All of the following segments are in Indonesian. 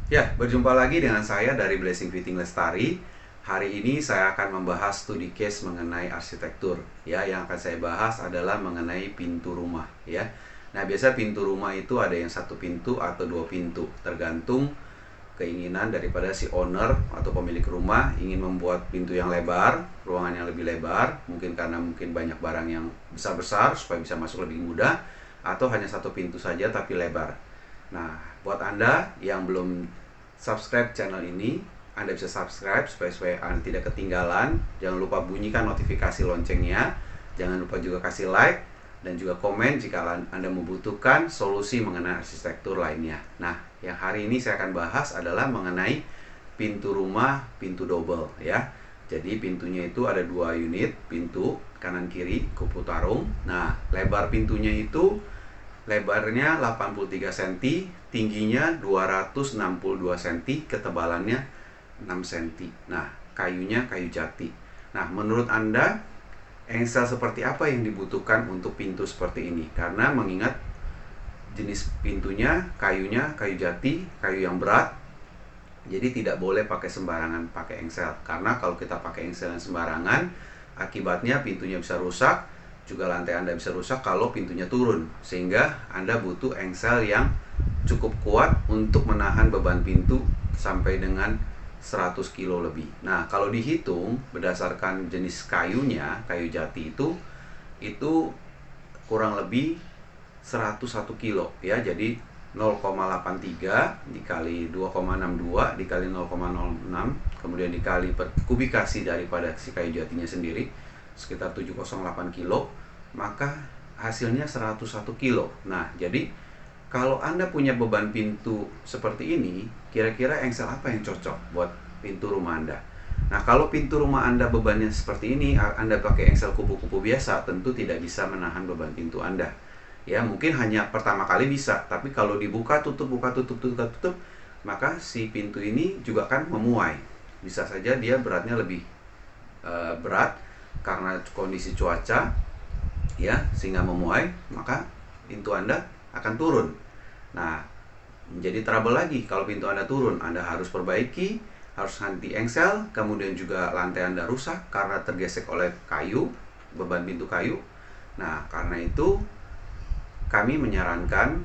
Ya, berjumpa lagi dengan saya dari Blessing Fitting Lestari. Hari ini saya akan membahas studi case mengenai arsitektur. Ya, yang akan saya bahas adalah mengenai pintu rumah. Ya, nah biasa pintu rumah itu ada yang satu pintu atau dua pintu, tergantung keinginan daripada si owner atau pemilik rumah ingin membuat pintu yang lebar, ruangan yang lebih lebar, mungkin karena mungkin banyak barang yang besar-besar supaya bisa masuk lebih mudah, atau hanya satu pintu saja tapi lebar. Nah, buat Anda yang belum subscribe channel ini, Anda bisa subscribe supaya Anda tidak ketinggalan. Jangan lupa bunyikan notifikasi loncengnya. Jangan lupa juga kasih like dan juga komen jika Anda membutuhkan solusi mengenai arsitektur lainnya. Nah, yang hari ini saya akan bahas adalah mengenai pintu rumah, pintu double ya. Jadi pintunya itu ada dua unit pintu, kanan kiri kupu tarung. Nah, lebar pintunya itu lebarnya 83 cm, tingginya 262 cm, ketebalannya 6 cm. Nah, kayunya kayu jati. Nah, menurut Anda, engsel seperti apa yang dibutuhkan untuk pintu seperti ini? Karena mengingat jenis pintunya, kayunya kayu jati, kayu yang berat, jadi tidak boleh pakai sembarangan pakai engsel. Karena kalau kita pakai engsel yang sembarangan, akibatnya pintunya bisa rusak, juga lantai Anda bisa rusak kalau pintunya turun. Sehingga Anda butuh engsel yang cukup kuat untuk menahan beban pintu sampai dengan 100 kilo lebih. Nah, kalau dihitung berdasarkan jenis kayunya, kayu jati itu kurang lebih 101 kilo ya. Jadi 0,83 dikali 2,62 dikali 0,06 kemudian dikali per kubikasi daripada si kayu jatinya sendiri sekitar 708 kilo, maka hasilnya 101 kilo. Nah, jadi kalau Anda punya beban pintu seperti ini, kira-kira engsel apa yang cocok buat pintu rumah Anda? Nah, kalau pintu rumah Anda bebannya seperti ini, Anda pakai engsel kupu-kupu biasa, tentu tidak bisa menahan beban pintu Anda. Ya, mungkin hanya pertama kali bisa, tapi kalau dibuka tutup, buka tutup, buka tutup, maka si pintu ini juga kan memuai. Bisa saja dia beratnya lebih berat karena kondisi cuaca ya, sehingga memuai, maka pintu Anda akan turun. Nah, menjadi trouble lagi kalau pintu Anda turun. Anda harus perbaiki, harus ganti engsel, kemudian juga lantai Anda rusak karena tergesek oleh kayu, beban pintu kayu. Nah, karena itu kami menyarankan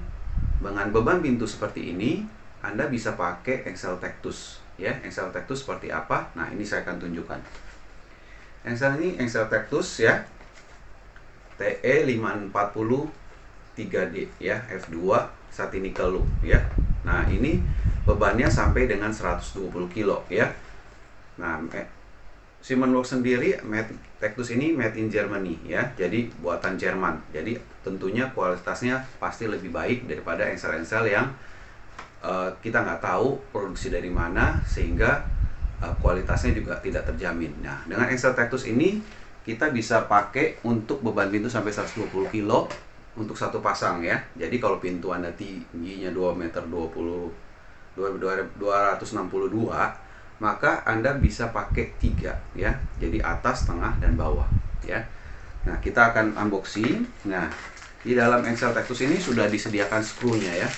dengan beban pintu seperti ini, Anda bisa pakai engsel Tectus. Ya, engsel Tectus seperti apa? Nah, ini saya akan tunjukkan. Engsel ini engsel Tectus ya, TE540 3D ya, F2 Satinical Loop ya. Nah, ini bebannya sampai dengan 120 kilo ya. Nah, Siemens sendiri Tectus ini made in Germany ya, jadi buatan Jerman. Jadi tentunya kualitasnya pasti lebih baik daripada engsel-engsel yang kita nggak tahu produksi dari mana, sehingga kualitasnya juga tidak terjamin. Nah, dengan engsel Tectus ini kita bisa pakai untuk beban pintu sampai 120 kilo untuk satu pasang ya. Jadi kalau pintu Anda tingginya 2,20 m 262, maka Anda bisa pakai 3 ya. Jadi atas, tengah, dan bawah ya. Nah, kita akan unboxing. Nah, di dalam engsel Tectus ini sudah disediakan skrunya ya.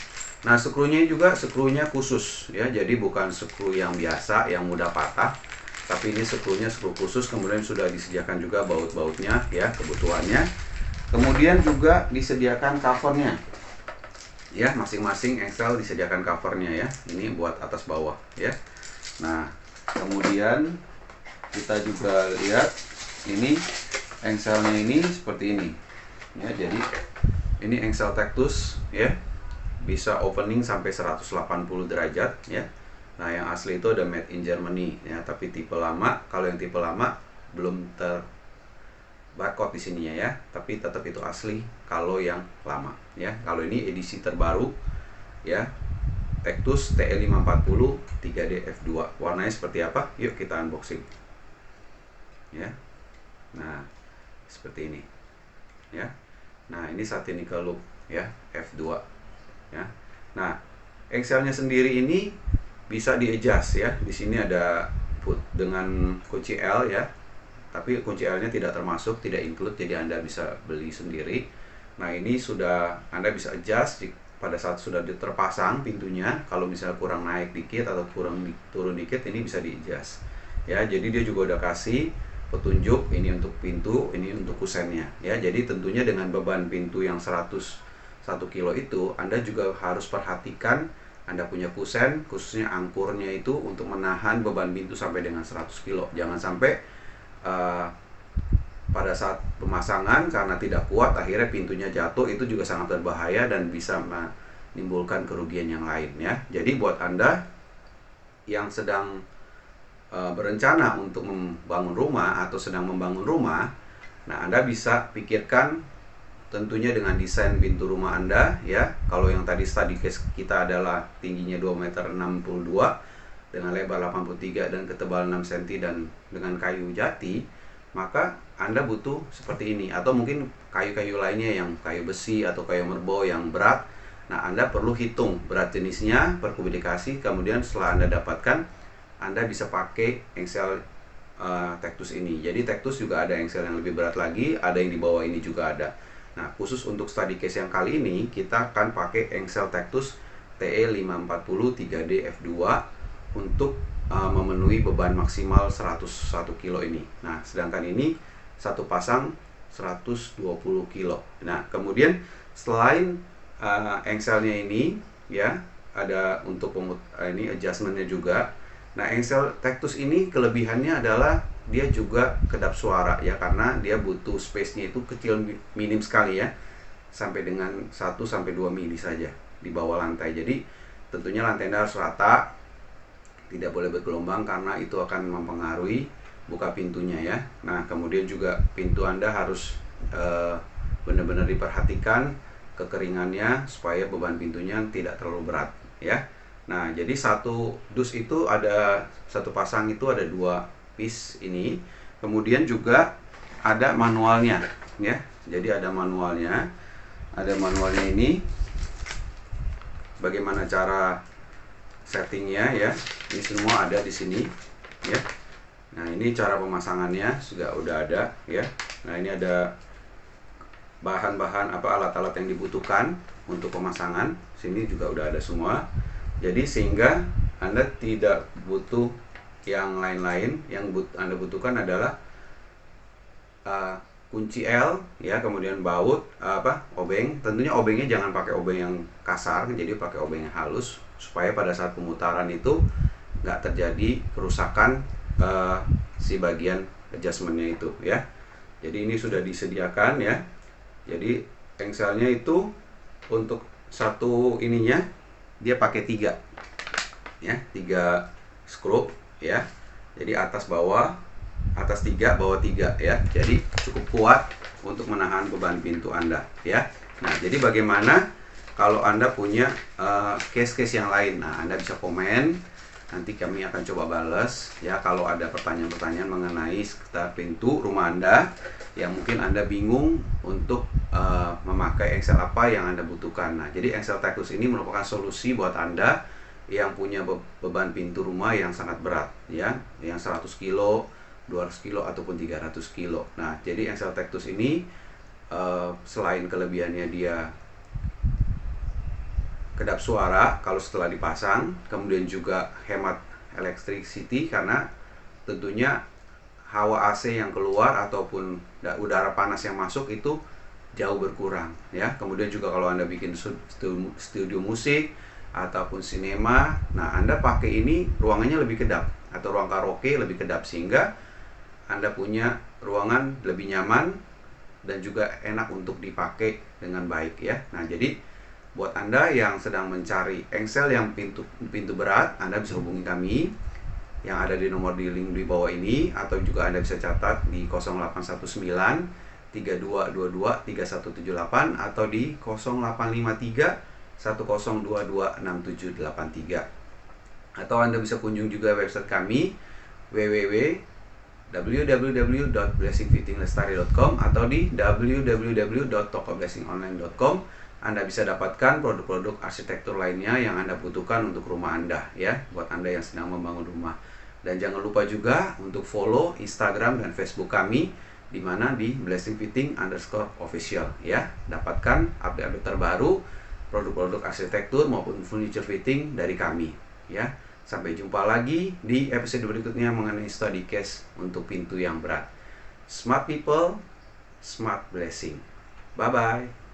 Nah, skrunya juga skrunya khusus ya. Jadi bukan skru yang biasa yang mudah patah, tapi ini skrunya skru khusus. Kemudian sudah disediakan juga baut-bautnya ya, kebutuhannya. Kemudian juga disediakan covernya ya, masing-masing engsel disediakan covernya ya. Ini buat atas bawah ya. Nah, kemudian kita juga lihat ini engselnya ini seperti ini ya. Jadi ini engsel Tectus ya, bisa opening sampai 180 derajat ya. Nah, yang asli itu ada made in Germany ya, tapi tipe lama. Kalau yang tipe lama belum ter barcode di sininya ya, tapi tetap itu asli kalau yang lama ya. Kalau ini edisi terbaru ya, Tectus TE540 3D F2. Warnanya seperti apa? Yuk kita unboxing ya. Nah, seperti ini ya. Nah, ini Satinical Loop ya, F2 ya. Nah, engselnya sendiri ini bisa di-adjust ya. Di sini ada dengan kunci L ya, tapi kunci L-nya tidak termasuk, tidak include, jadi Anda bisa beli sendiri. Nah, ini sudah Anda bisa adjust pada saat sudah terpasang pintunya, kalau misalnya kurang naik dikit atau kurang turun dikit, ini bisa di-adjust ya. Jadi dia juga udah kasih petunjuk, ini untuk pintu, ini untuk kusennya ya. Jadi tentunya dengan beban pintu yang 101 kilo itu, Anda juga harus perhatikan Anda punya kusen, khususnya angkurnya itu untuk menahan beban pintu sampai dengan 100 kilo. Jangan sampai pada saat pemasangan karena tidak kuat akhirnya pintunya jatuh, itu juga sangat berbahaya dan bisa menimbulkan kerugian yang lain ya. Jadi buat Anda yang sedang berencana untuk membangun rumah atau sedang membangun rumah, nah Anda bisa pikirkan tentunya dengan desain pintu rumah Anda ya. Kalau yang tadi study case kita adalah tingginya 2,62 meter dengan lebar 83 dan ketebalan 6 cm dan dengan kayu jati, maka Anda butuh seperti ini. Atau mungkin kayu-kayu lainnya yang kayu besi atau kayu merbau yang berat. Nah, Anda perlu hitung berat jenisnya per kubik dikasih. Kemudian setelah Anda dapatkan, Anda bisa pakai engsel Tectus ini. Jadi Tectus juga ada engsel yang lebih berat lagi, ada yang di bawah ini juga ada. Nah, khusus untuk study case yang kali ini, kita akan pakai engsel Tectus TE540 3D F2 untuk memenuhi beban maksimal 101 kilo ini. Nah, sedangkan ini satu pasang 120 kilo. Nah, kemudian selain engselnya ini ya, ada untuk ini adjustmentnya juga. Nah, engsel Tectus ini kelebihannya adalah dia juga kedap suara ya, karena dia butuh space-nya itu kecil, minim sekali ya, sampai dengan 1-2 mili saja di bawah lantai. Jadi tentunya lantai Anda harus rata, tidak boleh bergelombang karena itu akan mempengaruhi buka pintunya ya. Nah, kemudian juga pintu Anda harus benar-benar diperhatikan kekeringannya supaya beban pintunya tidak terlalu berat ya. Nah, jadi satu dus itu ada, satu pasang itu ada 2 piece ini. Kemudian juga ada manualnya ya. Jadi ada manualnya. Ada manualnya ini. Bagaimana cara settingnya ya. Ini semua ada di sini ya. Nah, ini cara pemasangannya juga udah ada ya. Nah, ini ada bahan-bahan alat-alat yang dibutuhkan untuk pemasangan. Sini juga udah ada semua. Jadi sehingga Anda tidak butuh yang lain-lain. Yang Anda butuhkan adalah kunci L ya, kemudian baut obeng. Tentunya obengnya jangan pakai obeng yang kasar, jadi pakai obeng yang halus supaya pada saat pemutaran itu nggak terjadi kerusakan si bagian adjustmentnya itu ya. Jadi ini sudah disediakan ya. Jadi engselnya itu untuk satu ininya dia pakai 3 ya, 3 skrup ya. Jadi atas 3 bawah 3 ya. Jadi cukup kuat untuk menahan beban pintu Anda ya. Nah, jadi bagaimana kalau Anda punya case-case yang lain? Nah, Anda bisa komen, nanti kami akan coba balas ya kalau ada pertanyaan-pertanyaan mengenai sekitar pintu rumah Anda yang mungkin Anda bingung untuk memakai engsel apa yang Anda butuhkan. Nah, jadi engsel Tectus ini merupakan solusi buat Anda yang punya beban pintu rumah yang sangat berat ya, yang 100 kilo, 200 kilo ataupun 300 kilo. Nah, jadi engsel Tectus ini selain kelebihannya dia kedap suara kalau setelah dipasang, kemudian juga hemat electricity karena tentunya hawa AC yang keluar ataupun udara panas yang masuk itu jauh berkurang ya. Kemudian juga kalau Anda bikin studio musik ataupun sinema, nah Anda pakai ini ruangannya lebih kedap, atau ruang karaoke lebih kedap, sehingga Anda punya ruangan lebih nyaman dan juga enak untuk dipakai dengan baik ya. Nah, jadi buat Anda yang sedang mencari engsel yang pintu berat, Anda bisa hubungi kami yang ada di nomor di link di bawah ini, atau juga Anda bisa catat di 0819 3222 3178 atau di 0853 1022 6783. Atau Anda bisa kunjung juga website kami www.blessingfittinglestari.com atau di www.tokoblessingonline.com. Anda bisa dapatkan produk-produk arsitektur lainnya yang Anda butuhkan untuk rumah Anda ya, buat Anda yang sedang membangun rumah. Dan jangan lupa juga untuk follow Instagram dan Facebook kami di mana di blessingfitting_official ya. Dapatkan update-update terbaru produk-produk arsitektur maupun furniture fitting dari kami ya. Sampai jumpa lagi di episode berikutnya mengenai study case untuk pintu yang berat. Smart people, smart blessing. Bye bye.